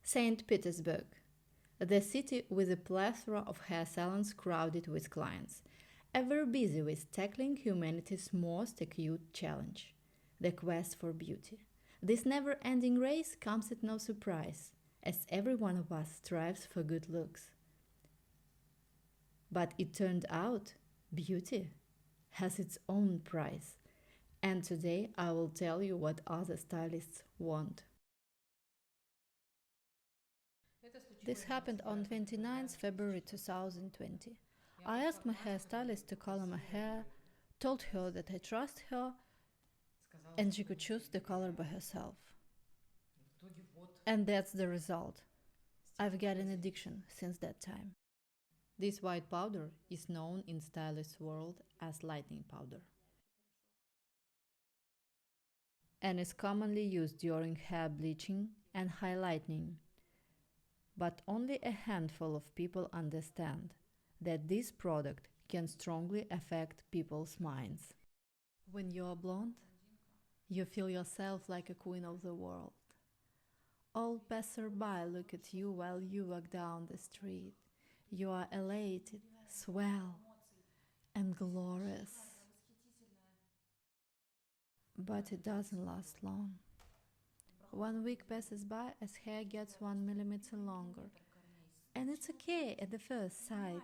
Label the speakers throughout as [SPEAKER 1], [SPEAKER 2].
[SPEAKER 1] St. Petersburg, the city with a plethora of hair salons crowded with clients, ever busy with tackling humanity's most acute challenge, the quest for beauty. This never ending race comes at no surprise, as every one of us strives for good looks. But it turned out beauty has its own price, and today I will tell you what other stylists want. This happened on 29th February 2020. I asked my hairstylist to color my hair, told her that I trust her and she could choose the color by herself. And that's the result. I've got an addiction since that time. This white powder is known in stylist world as lightening powder and is commonly used during hair bleaching and highlighting. But only a handful of people understand that this product can strongly affect people's minds. When you're blonde, you feel yourself like a queen of the world. All passerby look at you while you walk down the street. You are elated, swell, and glorious. But it doesn't last long. 1 week passes by as hair gets 1 millimeter longer. And it's okay at the first sight.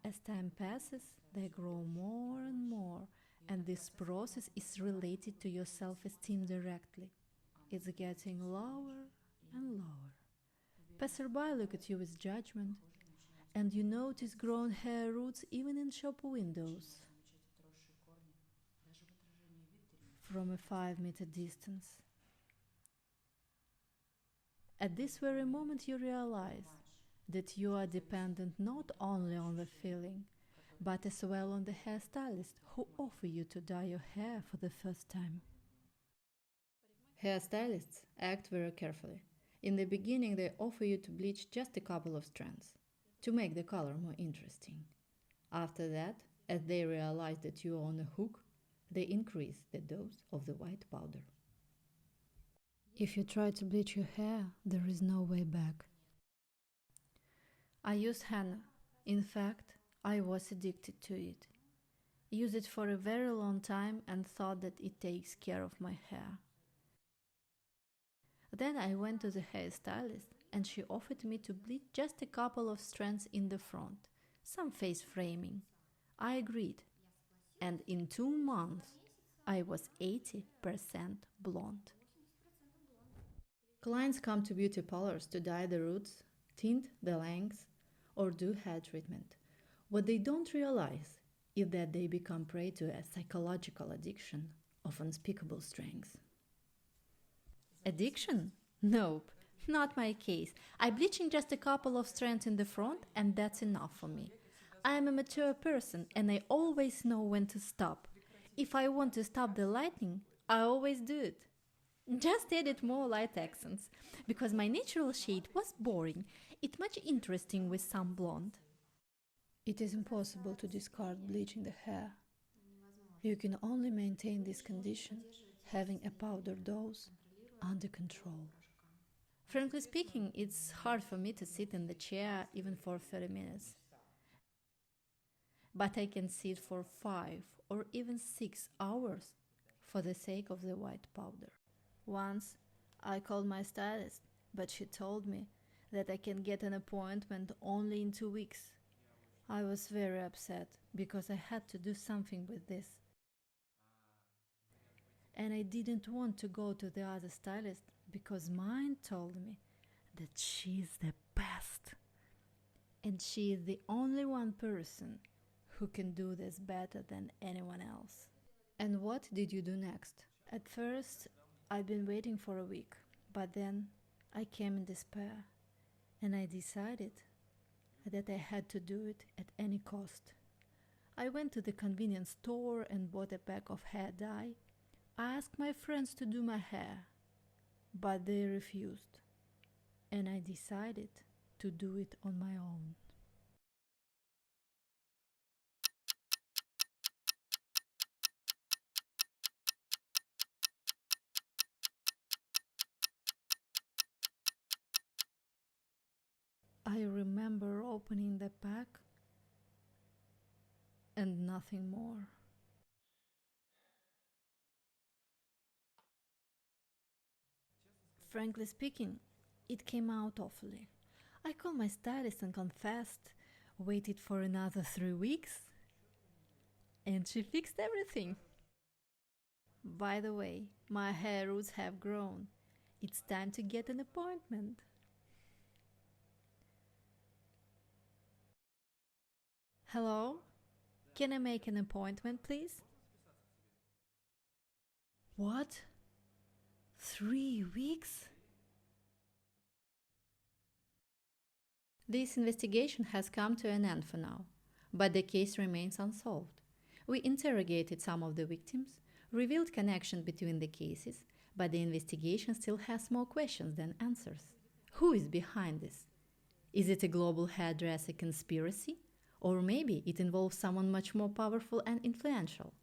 [SPEAKER 1] As time passes, they grow more and more, and this process is related to your self-esteem directly. It's getting lower and lower. Passerby look at you with judgment, and you notice grown hair roots even in shop windows from a 5 meter distance. At this very moment you realize that you are dependent not only on the feeling, but as well on the hairstylist who offer you to dye your hair for the first time. Hairstylists act very carefully. In the beginning, they offer you to bleach just a couple of strands to make the color more interesting. After that, as they realize that you are on a hook, they increase the dose of the white powder. If you try to bleach your hair, there is no way back. I use henna. In fact, I was addicted to it. Used it for a very long time and thought that it takes care of my hair. Then I went to the hairstylist and she offered me to bleach just a couple of strands in the front, some face framing. I agreed, and in 2 months I was 80% blonde. Clients come to beauty parlors to dye the roots, tint the lengths, or do hair treatment. What they don't realize is that they become prey to a psychological addiction of unspeakable strength. Addiction? Nope, not my case. I'm bleaching just a couple of strands in the front and that's enough for me. I am a mature person and I always know when to stop. If I want to stop the lightning, I always do it. Just added more light accents, because my natural shade was boring. It's much interesting with some blonde. It is impossible to discard bleaching the hair. You can only maintain this condition having a powder dose under control. Frankly speaking, it's hard for me to sit in the chair even for 30 minutes. But I can sit for 5 or even 6 hours for the sake of the white powder. Once I called my stylist, but she told me that I can get an appointment only in 2 weeks. I was very upset because I had to do something with this. And I didn't want to go to the other stylist because mine told me that she's the best. And she is the only one person who can do this better than anyone else. And what did you do next? At first, I'd been waiting for a week, but then I came in despair and I decided that I had to do it at any cost. I went to the convenience store and bought a pack of hair dye. I asked my friends to do my hair, but they refused, and I decided to do it on my own. remember opening the pack and nothing more. Frankly speaking, it came out awfully. I called my stylist and confessed, waited for another 3 weeks, and she fixed everything. By the way, my hair roots have grown. It's time to get an appointment. Hello? Can I make an appointment, please? What? 3 weeks? This investigation has come to an end for now, but the case remains unsolved. We interrogated some of the victims, revealed connection between the cases, but the investigation still has more questions than answers. Who is behind this? Is it a global hairdresser conspiracy? Or maybe it involves someone much more powerful and influential?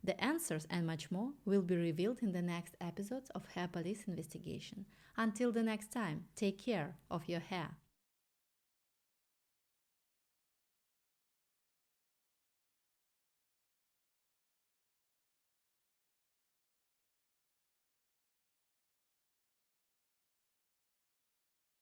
[SPEAKER 1] The answers and much more will be revealed in the next episodes of Hair Police Investigation. Until the next time, take care of your hair.